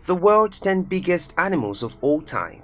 the world's 10 biggest animals of all time.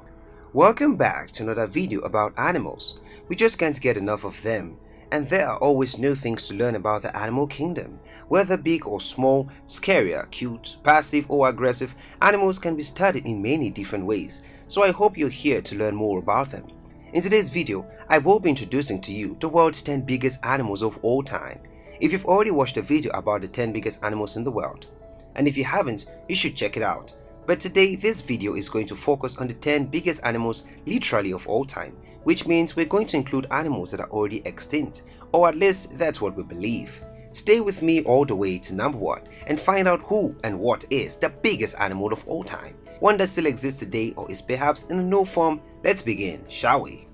Welcome back to another video about animals. We just can't get enough of them, and there are always new things to learn about the animal kingdom. Whether big or small, scary or cute, passive or aggressive, animals can be studied in many different ways, so I hope you're here to learn more about them. In today's video, I will be introducing to you the world's 10 biggest animals of all time. If you've already watched a video about the 10 biggest animals in the world, and if you haven't, you should check it out. But today, this video is going to focus on the 10 biggest animals literally of all time, which means we're going to include animals that are already extinct, or at least that's what we believe. Stay with me all the way to number 1 and find out who and what is the biggest animal of all time, one that still exists today or is perhaps in a no form. Let's begin, shall we?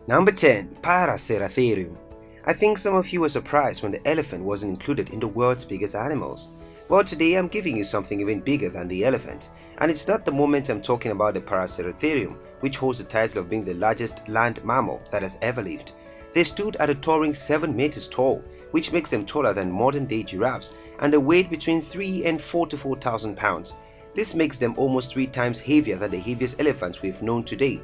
Number 10. Paraceratherium. I think some of you were surprised when the elephant wasn't included in the world's biggest animals. Well, today I'm giving you something even bigger than the elephant, and it's not the moment I'm talking about the Paraceratherium, which holds the title of being the largest land mammal that has ever lived. They stood at a towering 7 meters tall, which makes them taller than modern-day giraffes, and they weighed between 3 and 44,000 pounds. This makes them almost 3 times heavier than the heaviest elephants we've known today.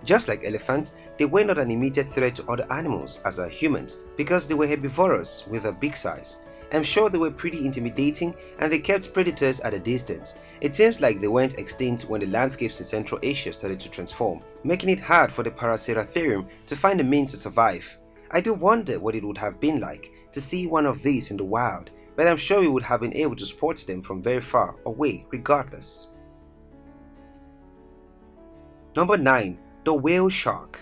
Just like elephants, they were not an immediate threat to other animals as are humans because they were herbivorous with a big size. I'm sure they were pretty intimidating and they kept predators at a distance. It seems like they went extinct when the landscapes in Central Asia started to transform, making it hard for the Paraceratherium to find a means to survive. I do wonder what it would have been like to see one of these in the wild, but I'm sure we would have been able to spot them from very far away regardless. Number 9. The whale shark.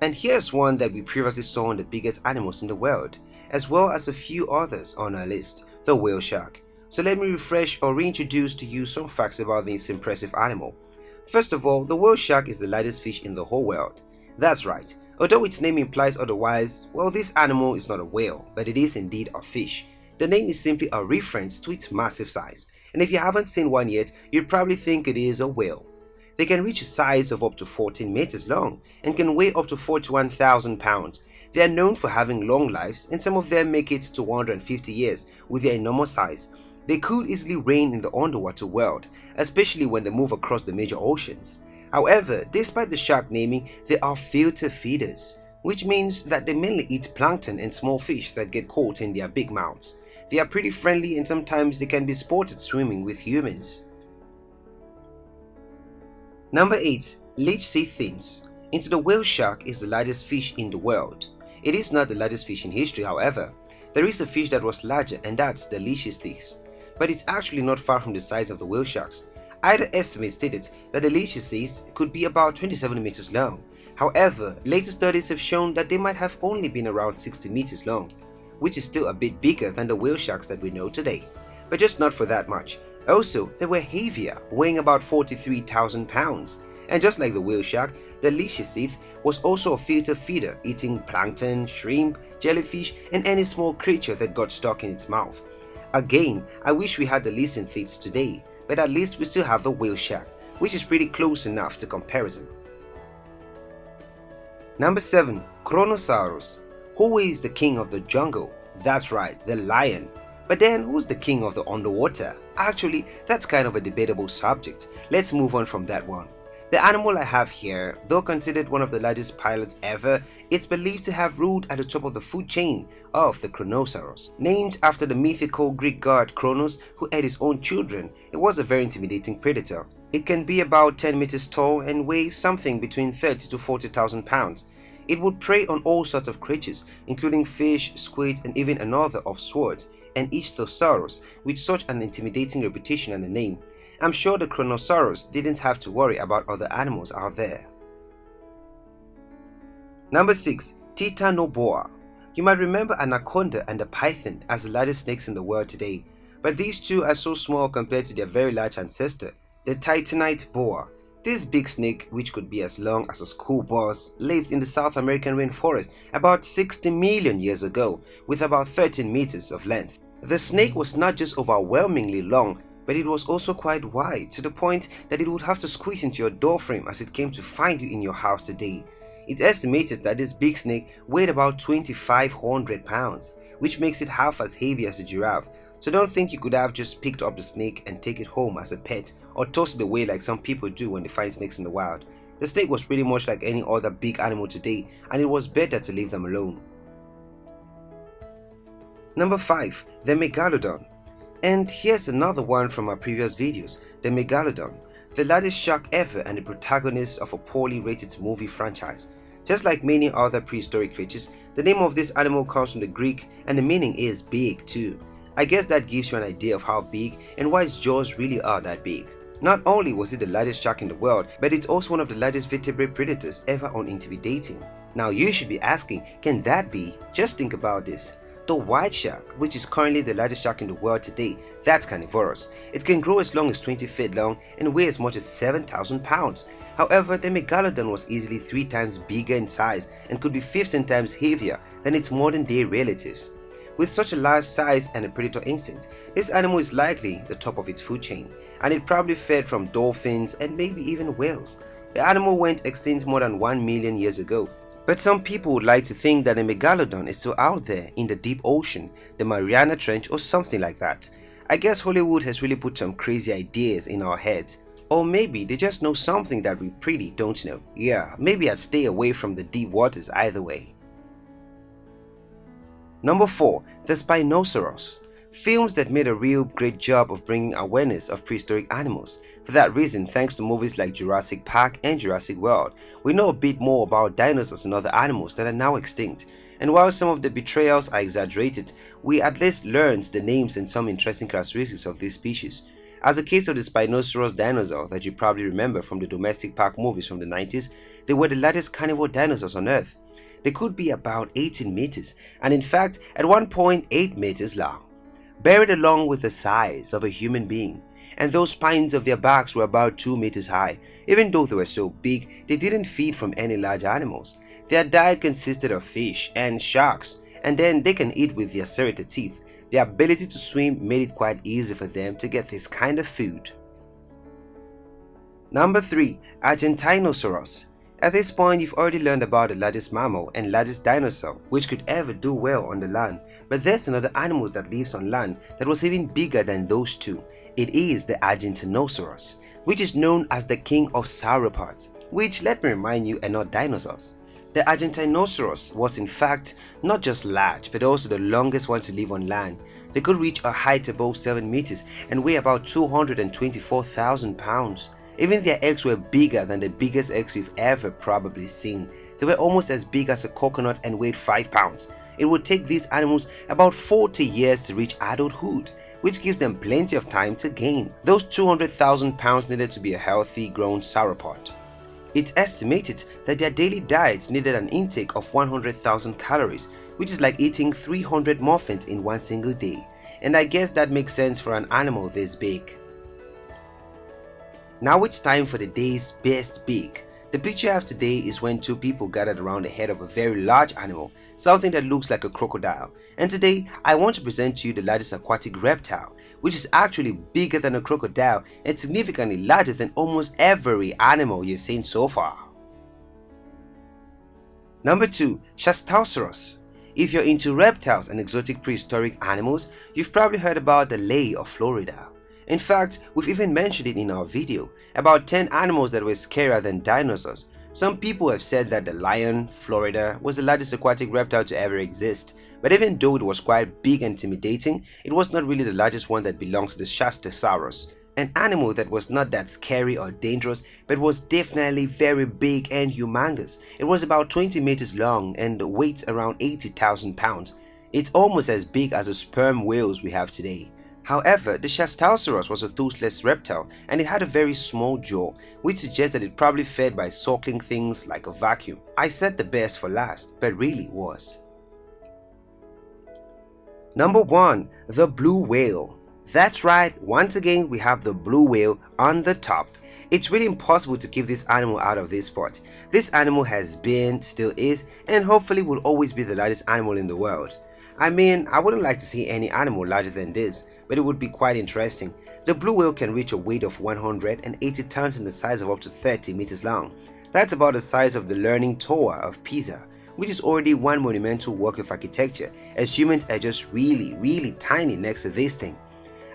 And here's one that we previously saw in the biggest animals in the world, as well as a few others on our list, the whale shark. So let me refresh or reintroduce to you some facts about this impressive animal. First of all, the whale shark is the largest fish in the whole world. That's right, although its name implies otherwise, well, this animal is not a whale, but it is indeed a fish. The name is simply a reference to its massive size, and if you haven't seen one yet, you'd probably think it is a whale. They can reach a size of up to 14 meters long and can weigh up to 41,000 pounds. They are known for having long lives, and some of them make it to 150 years with their enormous size. They could easily reign in the underwater world, especially when they move across the major oceans. However, despite the shark naming, they are filter feeders, which means that they mainly eat plankton and small fish that get caught in their big mouths. They are pretty friendly and sometimes they can be spotted swimming with humans. Number 8. Leech sea thins. Into the whale shark is the largest fish in the world. It is not the largest fish in history, however. There is a fish that was larger, and that's the Leishesthis, but it's actually not far from the size of the whale sharks. Either estimate stated that the Leishesthis could be about 27 meters long. However, later studies have shown that they might have only been around 60 meters long, which is still a bit bigger than the whale sharks that we know today, but just not for that much. Also, they were heavier, weighing about 43,000 pounds. And just like the whale shark, the Leishesthis was also a filter feeder, eating plankton, shrimp, jellyfish, and any small creature that got stuck in its mouth. Again, I wish we had the Leishesthis today, but at least we still have the whale shark, which is pretty close enough to comparison. Number 7. Kronosaurus. Who is the king of the jungle? That's right, the lion. But then, who's the king of the underwater? Actually, that's kind of a debatable subject. Let's move on from that one. The animal I have here, though considered one of the largest pilots ever, it's believed to have ruled at the top of the food chain of the Kronosaurus. Named after the mythical Greek god Kronos, who ate his own children, it was a very intimidating predator. It can be about 10 meters tall and weigh something between 30 to 40,000 pounds. It would prey on all sorts of creatures, including fish, squid, and even another of swords, and Ichthyosaurus with such an intimidating reputation and a name. I'm sure the Kronosaurus didn't have to worry about other animals out there. Number 6. Titanoboa. You might remember anaconda and the python as the largest snakes in the world today, but these two are so small compared to their very large ancestor, the titanite boa. This big snake, which could be as long as a school bus, lived in the South American rainforest about 60 million years ago with about 13 meters of length. The snake was not just overwhelmingly long, but it was also quite wide, to the point that it would have to squeeze into your doorframe as it came to find you in your house today. It's estimated that this big snake weighed about 2,500 pounds, which makes it half as heavy as a giraffe, So don't think you could have just picked up the snake and take it home as a pet or toss it away like some people do when they find snakes in the wild. The snake was pretty much like any other big animal today, and it was better to leave them alone. Number 5. The Megalodon. And here's another one from our previous videos, the Megalodon, the largest shark ever and the protagonist of a poorly rated movie franchise. Just like many other prehistoric creatures, the name of this animal comes from the Greek and the meaning is big too. I guess that gives you an idea of how big and why its jaws really are that big. Not only was it the largest shark in the world, but it's also one of the largest vertebrate predators ever unintimidating. Now you should be asking, can that be? Just think about this. The white shark, which is currently the largest shark in the world today, that's carnivorous. It can grow as long as 20 feet long and weigh as much as 7,000 pounds. However, the Megalodon was easily 3 times bigger in size and could be 15 times heavier than its modern day relatives. With such a large size and a predator instinct, this animal is likely the top of its food chain, and it probably fed from dolphins and maybe even whales. The animal went extinct more than 1 million years ago. But some people would like to think that a Megalodon is still out there in the deep ocean, the Mariana Trench or something like that. I guess Hollywood has really put some crazy ideas in our heads. Or maybe they just know something that we pretty don't know. Yeah, maybe I'd stay away from the deep waters either way. Number 4. The Spinosaurus. Films that made a real great job of bringing awareness of prehistoric animals. For that reason, thanks to movies like Jurassic Park and Jurassic World, we know a bit more about dinosaurs and other animals that are now extinct. And while some of the betrayals are exaggerated, we at least learned the names and some interesting characteristics of these species. As the case of the Spinosaurus dinosaur that you probably remember from the Domestic Park movies from the 90s, they were the largest carnivore dinosaurs on Earth. They could be about 18 meters and in fact at one point 8 meters long, buried along with the size of a human being, and those spines of their backs were about 2 meters high. Even though they were so big, they didn't feed from any large animals. Their diet consisted of fish and sharks, and then they can eat with their serrated teeth. Their ability to swim made it quite easy for them to get this kind of food. Number 3. Argentinosaurus. At this point, you've already learned about the largest mammal and largest dinosaur which could ever do well on the land. But there's another animal that lives on land that was even bigger than those two. It is the Argentinosaurus, which is known as the king of sauropods, which, let me remind you, are not dinosaurs. The Argentinosaurus was in fact not just large but also the longest one to live on land. They could reach a height above 7 meters and weigh about 224,000 pounds. Even their eggs were bigger than the biggest eggs you've ever probably seen. They were almost as big as a coconut and weighed 5 pounds. It would take these animals about 40 years to reach adulthood, which gives them plenty of time to gain those 200,000 pounds needed to be a healthy grown sauropod. It's estimated that their daily diets needed an intake of 100,000 calories, which is like eating 300 muffins in one single day. And I guess that makes sense for an animal this big. Now it's time for the day's best big. The picture I have today is when 2 people gathered around the head of a very large animal, something that looks like a crocodile. And today I want to present to you the largest aquatic reptile, which is actually bigger than a crocodile and significantly larger than almost every animal you've seen so far. Number 2. Chastosaurus. If you're into reptiles and exotic prehistoric animals, you've probably heard about the Lay of Florida. In fact, we've even mentioned it in our video, about 10 animals that were scarier than dinosaurs. Some people have said that the lion, Florida, was the largest aquatic reptile to ever exist, but even though it was quite big and intimidating, it was not really the largest one that belongs to the Chastosaurus, an animal that was not that scary or dangerous, but was definitely very big and humongous. It was about 20 meters long and weighed around 80,000 pounds. It's almost as big as the sperm whales we have today. However, the Chastosaurus was a toothless reptile and it had a very small jaw, which suggests that it probably fed by suckling things like a vacuum. I said the best for last, but really was. Number 1. The blue whale. That's right, once again we have the blue whale on the top. It's really impossible to keep this animal out of this spot. This animal has been, still is, and hopefully will always be the largest animal in the world. I mean, I wouldn't like to see any animal larger than this, but it would be quite interesting. The blue whale can reach a weight of 180 tons and the size of up to 30 meters long. That's about the size of the Leaning Tower of Pisa, which is already one monumental work of architecture, as humans are just really tiny next to this thing.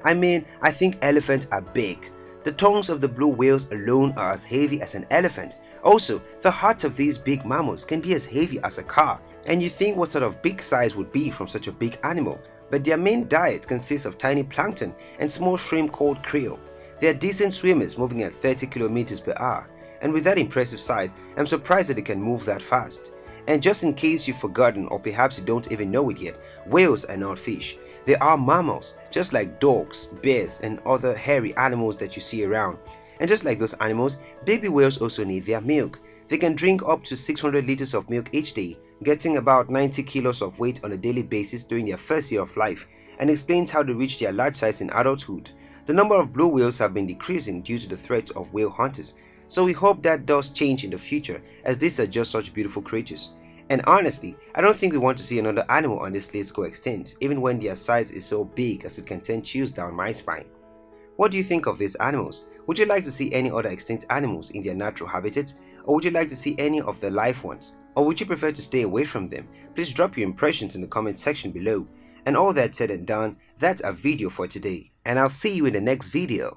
I mean, I think elephants are big. The tongues of the blue whales alone are as heavy as an elephant. Also, the hearts of these big mammals can be as heavy as a car, and you think what sort of big size would be from such a big animal, but their main diet consists of tiny plankton and small shrimp called krill. They are decent swimmers, moving at 30 kilometers per hour, and with that impressive size, I'm surprised that they can move that fast. And just in case you've forgotten, or perhaps you don't even know it yet, whales are not fish. They are mammals, just like dogs, bears, and other hairy animals that you see around. And just like those animals, baby whales also need their milk. They can drink up to 600 liters of milk each day, getting about 90 kilos of weight on a daily basis during their first year of life, and explains how they reach their large size in adulthood. The number of blue whales have been decreasing due to the threat of whale hunters, so we hope that does change in the future, as these are just such beautiful creatures. And honestly, I don't think we want to see another animal on this list go extinct, even when their size is so big as it can send chills down my spine. What do you think of these animals? Would you like to see any other extinct animals in their natural habitats, or would you like to see any of the live ones? Or would you prefer to stay away from them? Please drop your impressions in the comment section below. And all that said and done, that's our video for today, and I'll see you in the next video.